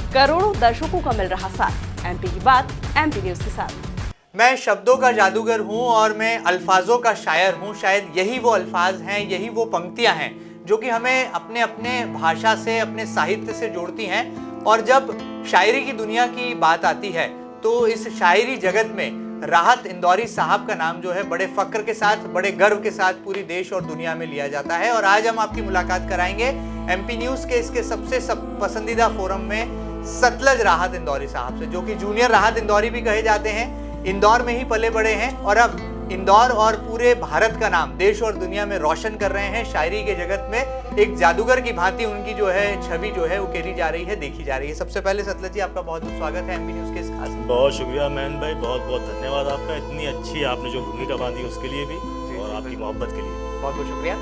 करोड़ों दर्शकों का मिल रहा साथ। एमपी की बात एमपी न्यूज के साथ। मैं शब्दों का जादूगर हूँ और मैं अल्फाजों का शायर हूँ। शायद यही वो अल्फाज हैं, यही वो पंक्तियाँ हैं जो कि हमें अपने अपने भाषा से, अपने साहित्य से जोड़ती हैं। और जब शायरी की दुनिया की बात आती है तो इस शायरी जगत में राहत इंदौरी साहब का नाम जो है बड़े फक्र के साथ, बड़े गर्व के साथ पूरी देश और दुनिया में लिया जाता है। और आज हम आपकी मुलाकात कराएंगे एमपी न्यूज के इसके सबसे पसंदीदा फोरम में सतलज राहत इंदौरी साहब से, जो कि जूनियर राहत इंदौरी भी कहे जाते हैं। इंदौर में ही पले बड़े हैं और अब इंदौर और पूरे भारत का नाम देश और दुनिया में रोशन कर रहे हैं। शायरी के जगत में एक जादूगर की भांति उनकी जो है छवि जो है उकेरी जा रही है, देखी जा रही है। सबसे पहले सतलज जी, आपका बहुत बहुत स्वागत है एमपी न्यूज के इस खास। बहुत शुक्रिया मैन भाई, बहुत बहुत धन्यवाद आपका। इतनी अच्छी आपने जो भूमिका बांधी उसके लिए भी और आपकी मोहब्बत के लिए बहुत बहुत शुक्रिया।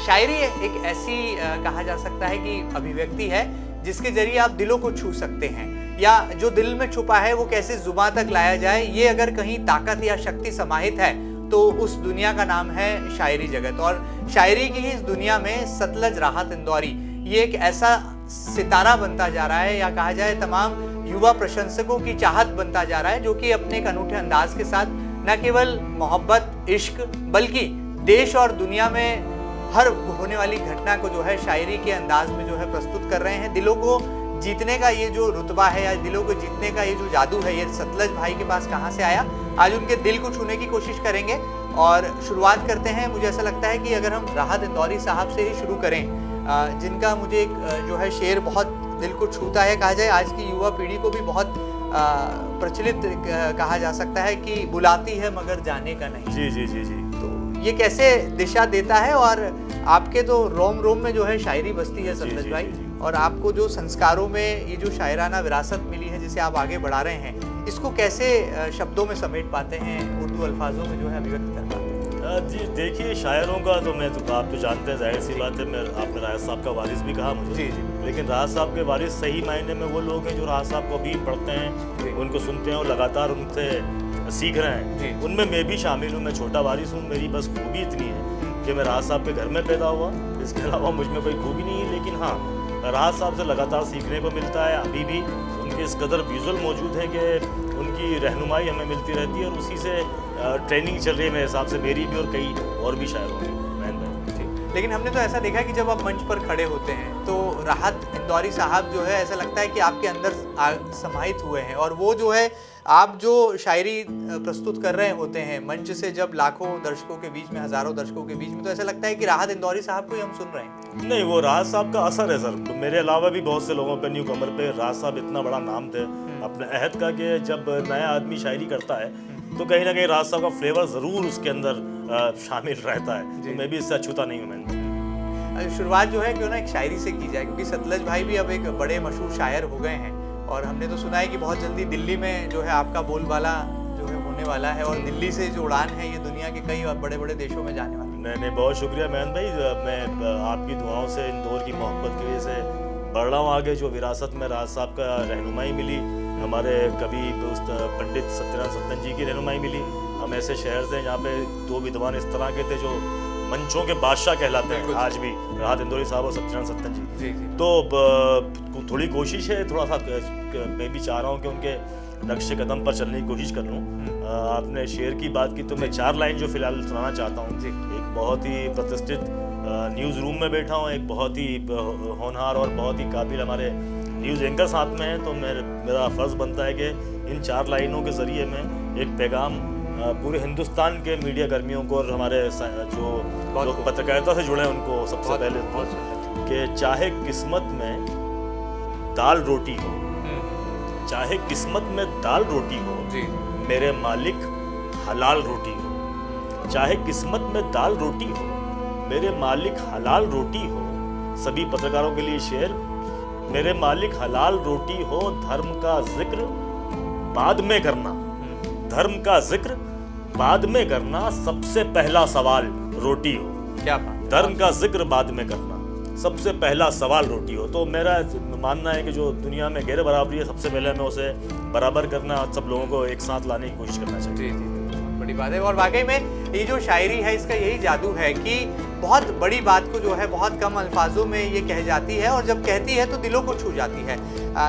शायरी एक ऐसी कहा जा सकता है कि अभिव्यक्ति है जिसके जरिए आप दिलों को छू सकते हैं, या जो दिल में छुपा है वो कैसे जुबान तक लाया जाए, ये अगर कहीं ताकत या शक्ति समाहित है तो उस दुनिया का नाम है शायरी जगत। और शायरी की ही इस दुनिया में सतलज राहत इंदौरी ये एक ऐसा सितारा बनता जा रहा है, या कहा जाए तमाम युवा प्रशंसकों की चाहत बनता जा रहा है, जो कि अपने एक अनूठे अंदाज के साथ न केवल मोहब्बत, इश्क, बल्कि देश और दुनिया में हर होने वाली घटना को जो है शायरी के अंदाज में जो है प्रस्तुत कर रहे हैं। दिलों को जीतने का ये जो रुतबा है या दिलों को जीतने का ये जो जादू है, ये सतलज भाई के पास कहाँ से आया, आज उनके दिल को छूने की कोशिश करेंगे। और शुरुआत करते हैं, मुझे ऐसा लगता है कि अगर हम राहत इंदौरी साहब से ही शुरू करें, जिनका मुझे एक जो है शेर बहुत दिल को छूता है। कहा जाए आज की युवा पीढ़ी को भी बहुत प्रचलित कहा जा सकता है कि बुलाती है मगर जाने का नहीं। जी जी जी जी। तो ये कैसे दिशा देता है, और आपके तो रोम रोम में जो है शायरी बसती है सतलज भाई, और आपको जो संस्कारों में ये जो शायराना विरासत मिली है जिसे आप आगे बढ़ा रहे हैं, इसको कैसे शब्दों में समेट पाते हैं, उर्दू अल्फाजों में जो है अभिव्यक्त कर पाते हैं? जी देखिए, शायरों का तो मैं तो आप तो जानते हैं, जाहिर सी बात है। मैं आपने राहत साहब का वारिस भी कहा मुझे, जी जी। लेकिन राहत साहब के वारिस सही मायने में वो लोग हैं जो राहत साहब को अभी पढ़ते हैं, उनको सुनते हैं और लगातार उनसे सीख रहे हैं। उनमें मैं भी शामिल हूँ। मैं छोटा वारिस हूँ। मेरी बस खूबी इतनी है कि मैं राहत साहब के घर में पैदा हुआ, इसके अलावा मुझ में कोई खूबी नहीं है। लेकिन हाँ, राहत साहब से लगातार सीखने को मिलता है। अभी भी उनके इस कदर विजुअल मौजूद है कि उनकी रहनुमाई हमें मिलती रहती है, और उसी से ट्रेनिंग चल रही है मेरे हिसाब से, मेरी भी और कई और भी शायरों की। लेकिन हमने तो ऐसा देखा कि जब आप मंच पर खड़े होते हैं तो राहत इंदौरी साहब जो है ऐसा लगता है कि आपके अंदर समाहित हुए हैं, और वो जो है आप जो शायरी प्रस्तुत कर रहे होते हैं मंच से, जब लाखों दर्शकों के बीच में, हजारों दर्शकों के बीच में, तो ऐसा लगता है कि राहत इंदौरी साहब को ही हम सुन रहे हैं। नहीं, वो राहत साहब का असर है सर। मेरे अलावा भी बहुत से लोगों पे, न्यू कमर पे राहत साहब इतना बड़ा नाम थे अपने अहद का कि जब नया आदमी शायरी करता है तो कहीं ना कहीं राहत साहब का फ्लेवर ज़रूर उसके अंदर शामिल रहता है। तो मैं भी इससे अछूता नहीं हूँ। मैंने शुरुआत जो है क्यों ना एक शायरी से की जाए, क्योंकि सतलज भाई भी अब एक बड़े मशहूर शायर हो गए हैं, और हमने तो सुना है कि बहुत जल्दी दिल्ली में जो है आपका बोलबाला जो है होने वाला है, और दिल्ली से जो उड़ान है ये दुनिया के कई और बड़े बड़े देशों में जाने वाली है। नहीं, बहुत शुक्रिया मैन भाई। मैं आपकी दुआओं से, इंदौर की मोहब्बत की वजह से बढ़ रहा हूँ आगे। जो विरासत में राहत साहब का रहनुमाई मिली, हमारे कवि पंडित सत्यनारायण सत्तन जी की रहनुमाई मिली। हम ऐसे शहर से जहाँ पे दो विद्वान इस तरह के थे जो मंचों के बादशाह कहलाते हैं आज भी, राहत इंदौरी साहब और सत्यनारायण सत्तन जी। तो थोड़ी कोशिश है, थोड़ा सा मैं भी चाह रहा हूँ कि उनके नक्शे कदम पर चलने की कोशिश कर लूँ। आपने शेर की बात की तो मैं 4 लाइन जो फिलहाल सुनाना चाहता हूँ। एक बहुत ही प्रतिष्ठित न्यूज़ रूम में बैठा हूँ, एक बहुत ही होनहार और बहुत ही काबिल हमारे न्यूज़ एंकर साथ में है, तो मेरा फ़र्ज़ बनता है कि इन 4 लाइनों के ज़रिए मैं एक पैगाम पूरे हिंदुस्तान के मीडिया कर्मियों को और हमारे जो लोग पत्रकारिता से जुड़े हैं उनको सबसे पहले कि चाहे किस्मत में दाल रोटी हो, चाहे किस्मत में दाल रोटी हो, मेरे मालिक हलाल रोटी हो। चाहे किस्मत में दाल रोटी हो, मेरे मालिक हलाल रोटी हो। सभी पत्रकारों के लिए शेर, मेरे मालिक हलाल रोटी हो। धर्म का जिक्र बाद में करना, धर्म का जिक्र बाद में करना, सबसे पहला सवाल रोटी हो। क्या बात। धर्म का जिक्र बाद में करना, सबसे पहला सवाल रोटी हो। तो मेरा मानना है कि जो दुनिया में गैर बराबरी है, सबसे पहले हमें उसे बराबर करना, सब लोगों को एक साथ लाने की कोशिश करना चाहिए। जी जी, बड़ी बात है। और वाकई में ये जो शायरी है इसका यही जादू है कि बहुत बड़ी बात को जो है बहुत कम अल्फाजों में ये कह जाती है, और जब कहती है तो दिलों को छू जाती है।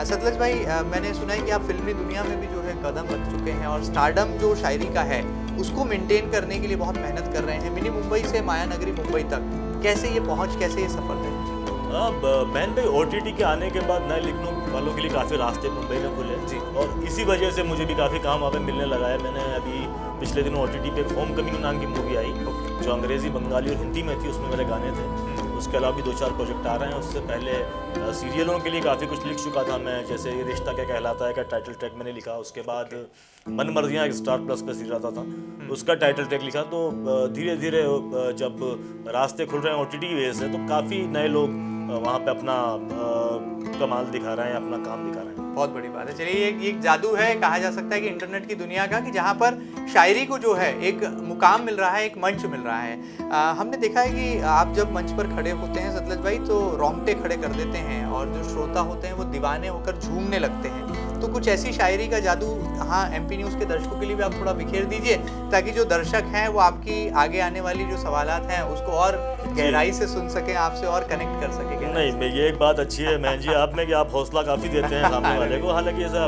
सतलज भाई, मैंने सुना है कि आप फिल्मी दुनिया में भी जो है कदम रख चुके हैं, और स्टारडम जो शायरी का है उसको मेंटेन करने के लिए बहुत मेहनत कर रहे हैं। मिनी मुंबई से माया नगरी मुंबई तक कैसे ये पहुँच, कैसे ये सफर है? अब मैन भाई OTT के आने के बाद नए लिखने वालों के लिए काफ़ी रास्ते मुंबई में खुले जी, और इसी वजह से मुझे भी काफ़ी काम वहाँ पे मिलने लगा है। मैंने अभी पिछले दिनों OTT पे होम कमिंग नाम की मूवी आई जो अंग्रेज़ी, बंगाली और हिंदी में थी, उसमें मेरे गाने थे। उसके अलावा भी 2-4 प्रोजेक्ट आ रहे हैं। उससे पहले सीरियलों के लिए काफ़ी कुछ लिख चुका था मैं, जैसे ये रिश्ता क्या कहलाता है का टाइटल ट्रैक मैंने लिखा। उसके बाद मन मर्जियाँ एक स्टार प्लस पे सीरियल आता था, उसका टाइटल ट्रैक लिखा। तो धीरे धीरे जब रास्ते खुल रहे हैं OTT की वजह से, तो काफ़ी नए लोग वहाँ पे अपना कमाल दिखा रहे हैं, अपना काम दिखा रहे हैं। बहुत बड़ी बात है। चलिए, एक जादू है कहा जा सकता है कि इंटरनेट की दुनिया का, कि जहाँ पर शायरी को जो है एक मुकाम मिल रहा है, एक मंच मिल रहा है। हमने देखा है कि आप जब मंच पर खड़े होते हैं सतलज भाई, तो रोंगटे खड़े कर देते हैं, और जो श्रोता होते हैं वो दीवाने होकर झूमने लगते हैं। तो कुछ ऐसी शायरी का जादू हाँ MP न्यूज़ के दर्शकों के लिए भी आप थोड़ा बिखेर दीजिए, ताकि जो दर्शक हैं वो आपकी आगे आने वाली जो सवालात हैं उसको और गहराई से सुन सकें, आपसे और कनेक्ट कर सकें। नहीं, ये एक बात अच्छी है महन जी आप में कि आप हौसला काफ़ी देते हैं सामने वाले को। हालांकि ऐसा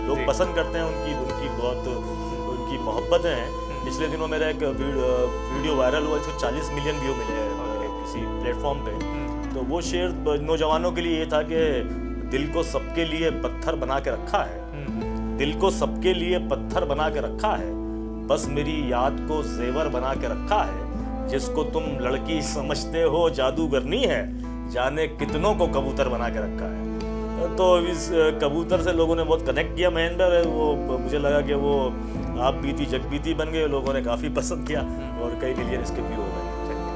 लोग पसंद करते हैं, उनकी बहुत उनकी मोहब्बतें हैं। पिछले दिनों मेरा एक वीडियो वायरल हुआ, इसको 40 मिलियन व्यू मिले हैं किसी प्लेटफॉर्म पे। तो वो शेर नौजवानों के लिए ये था कि दिल को सबके लिए पत्थर बना के रखा है, दिल को सबके लिए पत्थर बना के रखा है, बस मेरी याद को जेवर बना के रखा है, जिसको तुम लड़की समझते हो जादूगरनी है, जाने कितनों को कबूतर बना के रखा है। तो इस कबूतर से लोगों ने बहुत कनेक्ट किया महेंद्र, वो मुझे लगा कि वो आप बीती जग बीती बन गए, लोगों ने काफ़ी पसंद किया और कई मिलियन इसके व्यू हो गए।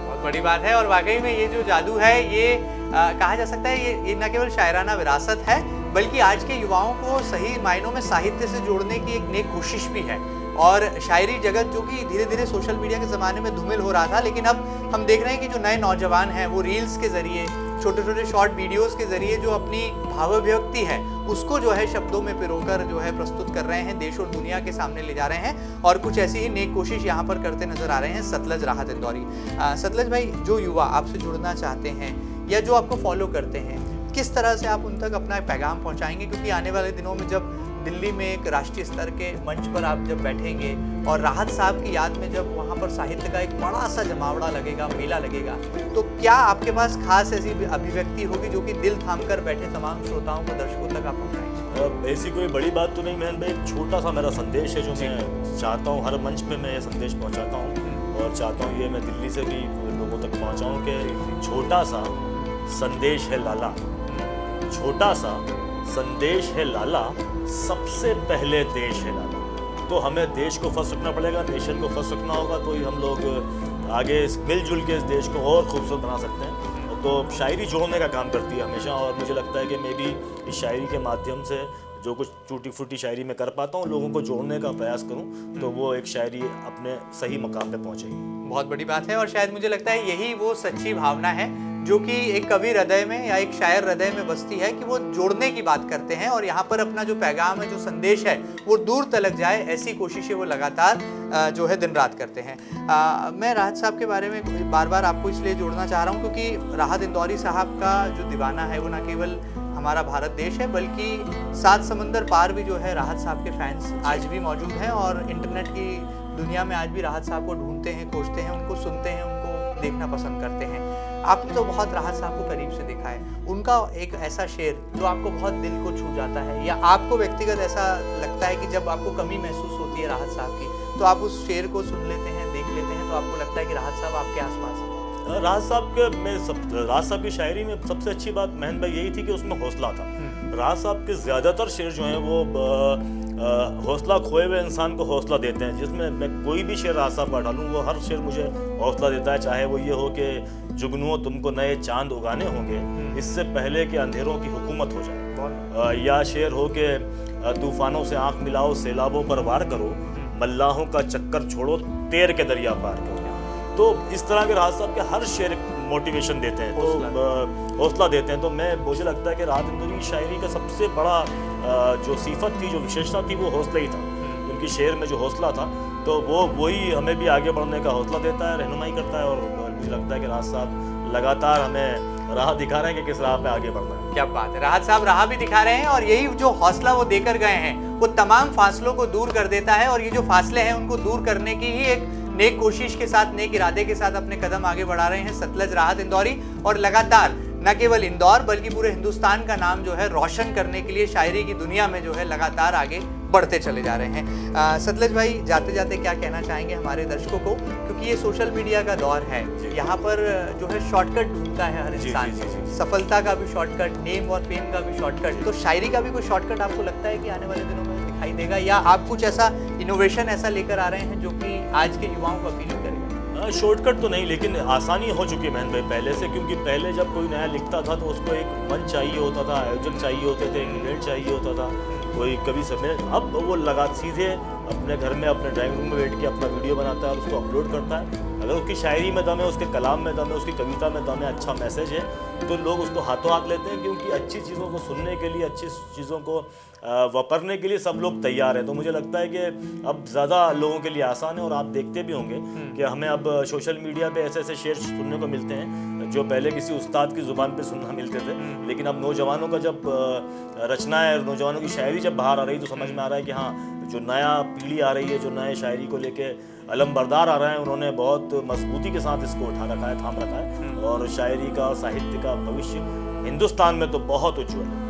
बहुत बड़ी बात है। और वाकई में ये जो जादू है ये कहा जा सकता है ये न केवल शायराना विरासत है, बल्कि आज के युवाओं को सही मायनों में साहित्य से जोड़ने की एक नेक कोशिश भी है। और शायरी जगत जो कि धीरे धीरे सोशल मीडिया के ज़माने में धूमिल हो रहा था, लेकिन अब हम देख रहे हैं कि जो नए नौजवान हैं वो रील्स के ज़रिए, छोटे छोटे शॉर्ट वीडियोस के ज़रिए जो अपनी भावाभिव्यक्ति है उसको जो है शब्दों में पिरोकर जो है प्रस्तुत कर रहे हैं, देश और दुनिया के सामने ले जा रहे हैं। और कुछ ऐसी ही नेक कोशिश यहाँ पर करते नजर आ रहे हैं सतलज राहत इंदौरी। सतलज भाई, जो युवा आपसे जुड़ना चाहते हैं या जो आपको फॉलो करते हैं, किस तरह से आप उन तक अपना पैगाम पहुँचाएंगे? क्योंकि आने वाले दिनों में जब दिल्ली में एक राष्ट्रीय स्तर के मंच पर आप जब बैठेंगे और राहत साहब की याद में जब वहाँ पर साहित्य का एक बड़ा सा जमावड़ा लगेगा, मेला लगेगा, तो क्या आपके पास खास ऐसी अभिव्यक्ति होगी जो कि दिल थाम कर बैठे तमाम श्रोताओं को, दर्शकों तक आप पहुँचाएंगे? ऐसी कोई बड़ी बात तो नहीं महन भाई, एक छोटा सा मेरा संदेश है जो मैं चाहता हूँ हर मंच पे मैं ये संदेश पहुँचाता हूँ, और चाहता हूँ ये मैं दिल्ली से भी लोगों तक पहुँचाऊँ कि छोटा सा संदेश है लाला, छोटा सा संदेश है लाला, सबसे पहले देश है लाला। तो हमें देश को फर्स्ट रखना पड़ेगा, नेशन को फर्स्ट रखना होगा, तो ही हम लोग आगे मिलजुल के इस देश को और खूबसूरत बना सकते हैं। तो शायरी जोड़ने का काम करती है हमेशा, और मुझे लगता है कि मैं भी इस शायरी के माध्यम से जो कुछ टूटी फूटी शायरी में कर पाता हूँ, लोगों को जोड़ने का प्रयास करूँ, तो वो एक शायरी अपने सही मकाम पे पहुँचेगी। बहुत बड़ी बात है। और शायद मुझे लगता है यही वो सच्ची भावना है जो कि एक कवि हृदय में या एक शायर हृदय में बसती है, कि वो जोड़ने की बात करते हैं और यहाँ पर अपना जो पैगाम है, जो संदेश है, वो दूर तलक जाए, ऐसी कोशिशें वो लगातार जो है दिन रात करते हैं। मैं राहत साहब के बारे में बार बार आपको इसलिए जोड़ना चाह रहा हूँ क्योंकि राहत इंदौरी साहब का जो दीवाना है वो न केवल हमारा भारत देश है, बल्कि 7 समंदर पार भी जो है राहत साहब के फैंस आज भी मौजूद हैं, और इंटरनेट की दुनिया में आज भी राहत साहब को ढूंढते हैं, खोजते हैं, उनको सुनते हैं, उनको देखना पसंद करते हैं। आपने तो बहुत राहत साहब को करीब से देखा है, उनका एक ऐसा शेर जो आपको बहुत दिल को छू जाता है, या आपको व्यक्तिगत ऐसा लगता है कि जब आपको कमी महसूस होती है राहत साहब की, तो आप उस शेर को सुन लेते हैं, देख लेते हैं, तो आपको लगता है कि राहत साहब आपके आसपास है? राहत साहब की शायरी में सबसे अच्छी बात महन भाई यही थी कि उसमें हौसला था। राहत साहब के ज़्यादातर शेर जो हैं वो हौसला खोए हुए इंसान को हौसला देते हैं, जिसमें मैं कोई भी शेर राहत साहब का डालूँ वो हर शेर मुझे हौसला देता है। चाहे वो ये हो कि जुगनुओं तुमको नए चांद उगाने होंगे, इससे पहले कि अंधेरों की हुकूमत हो जाए, या शेर हो कि तूफानों से आंख मिलाओ, सैलाबों पर वार करो, मल्लाहों का चक्कर छोड़ो, तैर के दरिया पार करो। तो इस तरह के राहत साहब के हर शेर मोटिवेशन देते हैं, तो हौसला देते हैं। तो मुझे लगता है कि राहत इंदौरी की शायरी का सबसे बड़ा जो सिफत थी, जो विशेषता थी, वो हौसला ही था। उनकी शेर में जो हौसला था, तो वही हमें भी आगे बढ़ने का हौसला देता है, रहनुमाई करता है। और मुझे लगता है कि राहत साहब लगातार हमें राह दिखा रहे हैं कि किस राह पे आगे बढ़ना है। क्या बात है, राहत साहब राह भी दिखा रहे हैं और यही जो हौसला वो देकर गए हैं वो तमाम फासलों को दूर कर देता है। और ये जो फासले हैं उनको दूर करने की ही एक नेक कोशिश के साथ, नेक इरादे के साथ अपने कदम आगे बढ़ा रहे हैं सतलज राहत इंदौरी। और लगातार न केवल इंदौर बल्कि पूरे हिंदुस्तान का नाम जो है रोशन करने के लिए शायरी की दुनिया में जो है लगातार आगे बढ़ते चले जा रहे हैं। सतलज भाई, जाते जाते क्या कहना चाहेंगे हमारे दर्शकों को, क्योंकि ये सोशल मीडिया का दौर है, यहाँ पर जो है शॉर्टकट ढूंढता है हर इंसान, सफलता का भी शॉर्टकट, नेम और फेम का भी शॉर्टकट, तो शायरी का भी कोई शॉर्टकट आपको लगता है कि आने वाले दिनों में दिखाई देगा, या आप कुछ ऐसा इनोवेशन ऐसा लेकर आ रहे हैं जो कि आज के युवाओं को अपील करेगा? शॉर्टकट तो नहीं, लेकिन आसानी हो चुकी है मैन भाई पहले से, क्योंकि पहले जब कोई नया लिखता था तो उसको एक मंच चाहिए होता था, आयोजन चाहिए होते थे, इवेंट चाहिए होता था, कोई कभी समय। अब वो लगा सीधे अपने घर में अपने ड्राइंग रूम में बैठ के अपना वीडियो बनाता है और उसको अपलोड करता है। अगर उसकी शायरी में दम है, उसके कलाम में दम है, उसकी कविता में दम है, अच्छा मैसेज है, तो लोग उसको हाथों हाथ लेते हैं, क्योंकि अच्छी चीज़ों को सुनने के लिए, अच्छी चीज़ों को वापरने के लिए सब लोग तैयार हैं। तो मुझे लगता है कि अब ज़्यादा लोगों के लिए आसान है। और आप देखते भी होंगे कि हमें अब सोशल मीडिया पे ऐसे ऐसे शेर सुनने को मिलते हैं जो पहले किसी उस्ताद की ज़ुबान पे सुनना मिलते थे, लेकिन अब नौजवानों का जब रचनाएं, नौजवानों की शायरी जब बाहर आ रही तो समझ में आ रहा है कि हाँ, जो नया पीढ़ी आ रही है, जो नए शायरी को लेके अलमबरदार आ रहे हैं, उन्होंने बहुत मजबूती के साथ इसको उठा रखा है, थाम रखा है। और शायरी का, साहित्य का भविष्य हिंदुस्तान में तो बहुत उज्ज्वल है।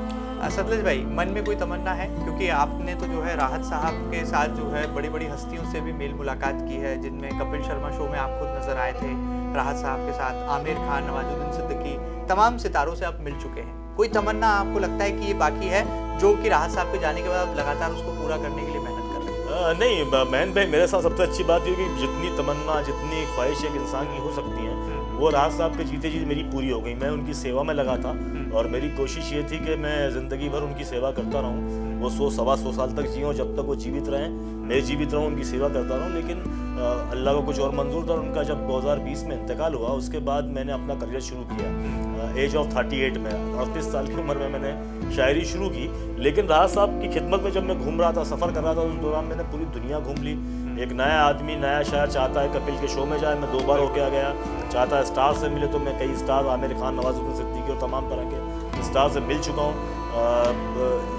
सतलज भाई, मन में कोई तमन्ना है, क्योंकि आपने तो जो है राहत साहब के साथ जो है बड़ी बड़ी हस्तियों से भी मेल मुलाकात की है, जिनमें कपिल शर्मा शो में आप खुद नजर आए थे, राहत साहब के साथ आमिर खान, नवाजुद्दीन सिद्दीकी, तमाम सितारों से आप मिल चुके हैं। कोई तमन्ना आपको लगता है कि ये बाकी है जो कि राहत साहब के जाने के बाद आप लगातार उसको पूरा करने के लिए मेहनत कर रहे हैं? नहीं मैन भाई, मेरे साथ सबसे अच्छी बात ये कि जितनी तमन्ना, जितनी ख्वाहिश एक इंसान की हो सकती है, वो राहत साहब के जीते जी मेरी पूरी हो गई। मैं उनकी सेवा में लगा था और मेरी कोशिश ये थी कि मैं ज़िंदगी भर उनकी सेवा करता रहूं। वो 100-125 साल तक जियों, जब तक वो जीवित रहें, मैं जीवित रहूं, उनकी सेवा करता रहूं। लेकिन अल्लाह को कुछ और मंजूर था। उनका जब 2020 में इंतकाल हुआ, उसके बाद मैंने अपना करियर शुरू किया एज ऑफ 38 में, 38 साल की उम्र में मैंने शायरी शुरू की। लेकिन राहत साहब की खिदमत में जब मैं घूम रहा था, सफ़र कर रहा था, उस दौरान मैंने पूरी दुनिया घूम ली। एक नया आदमी, नया शायर चाहता है कपिल के शो में जाए, मैं 2 बार होके आ गया। चाहता है स्टार से मिले, तो मैं कई स्टार, आमिर खान, नवाजुद्दीन सिद्दीकी और तमाम तरह के स्टार से मिल चुका हूँ।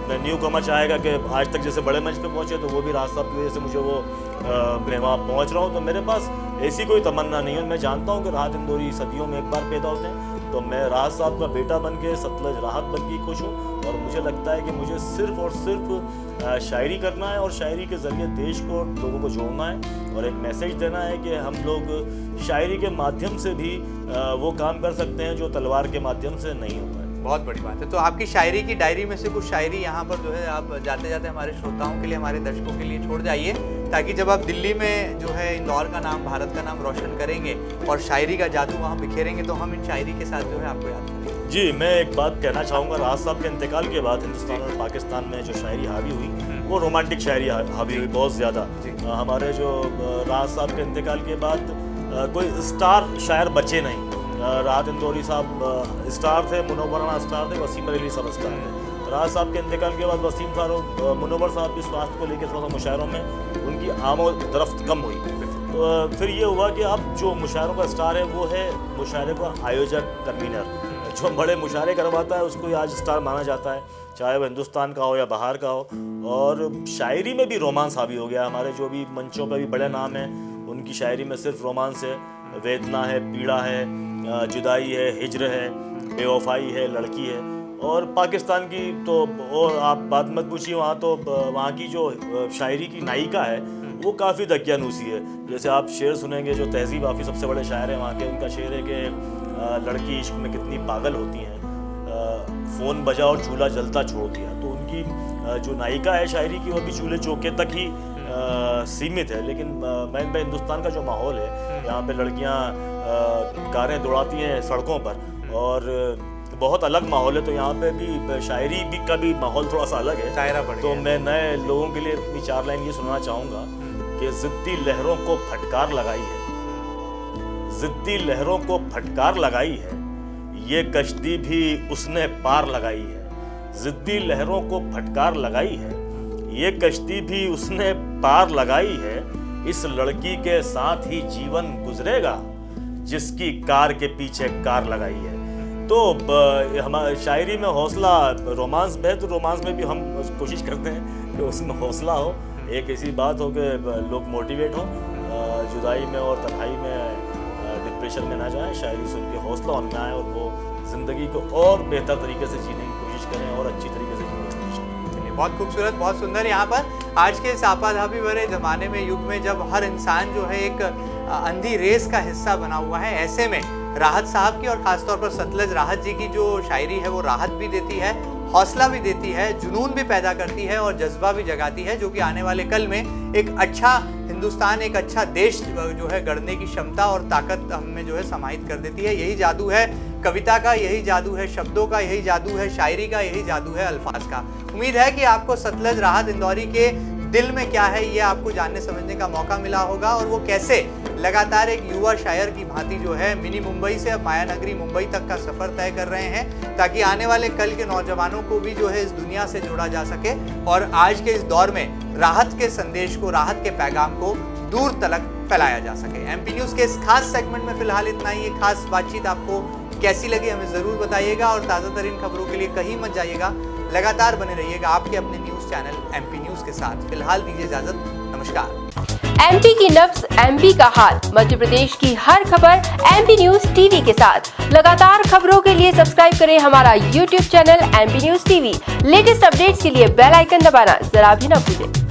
मैं न्यू कमर चाहेगा कि आज तक जैसे बड़े मंच पे पहुँचे, तो वो भी राहत साहब की वजह से मुझे मैं वहाँ पहुँच रहा हूँ। तो मेरे पास ऐसी कोई तमन्ना नहीं है। मैं जानता हूँ कि राहत इंदौरी सदियों में एक बार पैदा होते हैं, तो मैं राहत साहब का बेटा बन के, सतलज राहत बन के खुश हूँ। और मुझे लगता है कि मुझे सिर्फ और सिर्फ शायरी करना है और शायरी के ज़रिए देश को, लोगों को जोड़ना है और एक मैसेज देना है कि हम लोग शायरी के माध्यम से भी वो काम कर सकते हैं जो तलवार के माध्यम से नहीं होता है। बहुत बड़ी बात है। तो आपकी शायरी की डायरी में से कुछ शायरी यहाँ पर जो है आप जाते जाते हमारे श्रोताओं के लिए, हमारे दर्शकों के लिए छोड़ जाइए, ताकि जब आप दिल्ली में जो है इंदौर का नाम, भारत का नाम रोशन करेंगे और शायरी का जादू वहाँ बिखेरेंगे, तो हम इन शायरी के साथ जो है आपको याद करेंगे। जी, मैं एक बात कहना चाहूँगा। राहत साहब के इंतकाल के बाद हिंदुस्तान और पाकिस्तान में जो शायरी हावी हुई, वो रोमांटिक शायरी हावी हुई बहुत ज़्यादा। हमारे जो राहत साहब के इंतकाल के बाद कोई स्टार शायर बचे नहीं। राहत इंदौरी साहब स्टार थे, मुनव्वर राणा स्टार थे, वसीम अली सब स्टार थे। राहत साहब के इंतकाल के बाद वसीम साहब, मुनव्वर साहब की स्वास्थ्य को लेकर थोड़ा सा मुशायरों में उनकी आमद-रफ्त कम हुई। तो फिर ये हुआ कि अब जो मुशायरों का स्टार है वो है मुशायरे का आयोजक, कन्वीनर। जो बड़े मुशायरे करवाता है उसको ही आज स्टार माना जाता है, चाहे वो हिंदुस्तान का हो या बाहर का हो। और शायरी में भी रोमांस हावी हो गया। हमारे जो भी मंचों पर भी बड़े नाम हैं, उनकी शायरी में सिर्फ रोमांस है, वेदना है, पीड़ा है, जुदाई है, हिज्र है, बेवफाई है, लड़की है। और पाकिस्तान की तो और आप बात मत पूछिए, वहाँ तो वहाँ की जो शायरी की नायिका है वो काफ़ी दकियानूसी है। जैसे आप शेर सुनेंगे, जो तहजीब आफी सबसे बड़े शायर हैं वहाँ के, उनका शेर है कि लड़की इश्क में कितनी पागल होती हैं, फ़ोन बजा और चूल्हा जलता छोड़ दिया। तो उनकी जो नायिका है शायरी की, वो भी चूल्हे चौके तक ही सीमित है। लेकिन मैं हिंदुस्तान का जो माहौल है, यहाँ पे लड़कियाँ कारें दौड़ाती हैं सड़कों पर और बहुत अलग माहौल है। तो यहाँ पे भी शायरी भी का भी माहौल थोड़ा सा अलग है, शायरा बढ़ गया। तो मैं नए लोगों के लिए अपनी 4 लाइन ये सुनाना चाहूँगा कि ज़िद्दी लहरों को फटकार लगाई है, ज़िद्दी लहरों को फटकार लगाई है, ये कश्ती भी उसने पार लगाई है। ज़िद्दी लहरों को फटकार लगाई है, ये कश्ती भी उसने पार लगाई है। इस लड़की के साथ ही जीवन गुजरेगा जिसकी कार के पीछे कार लगाई है। तो हमारी शायरी में हौसला, रोमांस है तो रोमांस में भी हम कोशिश करते हैं कि उसमें हौसला हो, एक ऐसी बात हो कि लोग मोटिवेट हो, जुदाई में और तन्हाई में डिप्रेशन में ना जाए, शायरी सुन के हौसला उनमें आए और वो ज़िंदगी को और बेहतर तरीके से जीने की कोशिश करें और अच्छी तरीके से जीने की कोशिश करें। बहुत खूबसूरत, बहुत सुंदर। यहाँ पर आज के इस आपाधापी भरे ज़माने में, युग में, जब हर इंसान जो है एक अंधी रेस का हिस्सा बना हुआ है, ऐसे में राहत साहब की और ख़ासतौर पर सतलज राहत जी की जो शायरी है वो राहत भी देती है, हौसला भी देती है, जुनून भी पैदा करती है और जज्बा भी जगाती है, जो कि आने वाले कल में एक अच्छा हिंदुस्तान, एक अच्छा देश जो है गढ़ने की क्षमता और ताकत हमें जो है समाहित कर देती है। यही जादू है कविता का, यही जादू है शब्दों का, यही जादू है शायरी का, यही जादू है अल्फाज का। उम्मीद है कि आपको सतलज राहत इंदौरी के दिल में क्या है ये आपको जानने समझने का मौका मिला होगा, और वो कैसे लगातार एक युवा शायर की भांति जो है मिनी मुंबई से अब माया नगरी मुंबई तक का सफर तय कर रहे हैं, ताकि आने वाले कल के नौजवानों को भी जो है इस दुनिया से जोड़ा जा सके और आज के इस दौर में राहत के संदेश को, राहत के पैगाम को दूर तलक फैलाया जा सके। एमपी न्यूज़ के इस खास सेगमेंट में फिलहाल इतना ही। ये खास बातचीत आपको कैसी लगी हमें ज़रूर बताइएगा, और ताज़ा तरीन खबरों के लिए कहीं मत जाइएगा, लगातार बने रहिएगा आपके अपने न्यूज़ चैनल एमपी न्यूज़ के साथ। फिलहाल दीजिए इजाज़त, नमस्कार। एमपी की नब्ज, एमपी का हाल, मध्य प्रदेश की हर खबर एमपी न्यूज टीवी के साथ। लगातार खबरों के लिए सब्सक्राइब करें हमारा YouTube channel MP news TV. Latest updates के लिए बेल आइकन दबाना जरा भी न भूलें।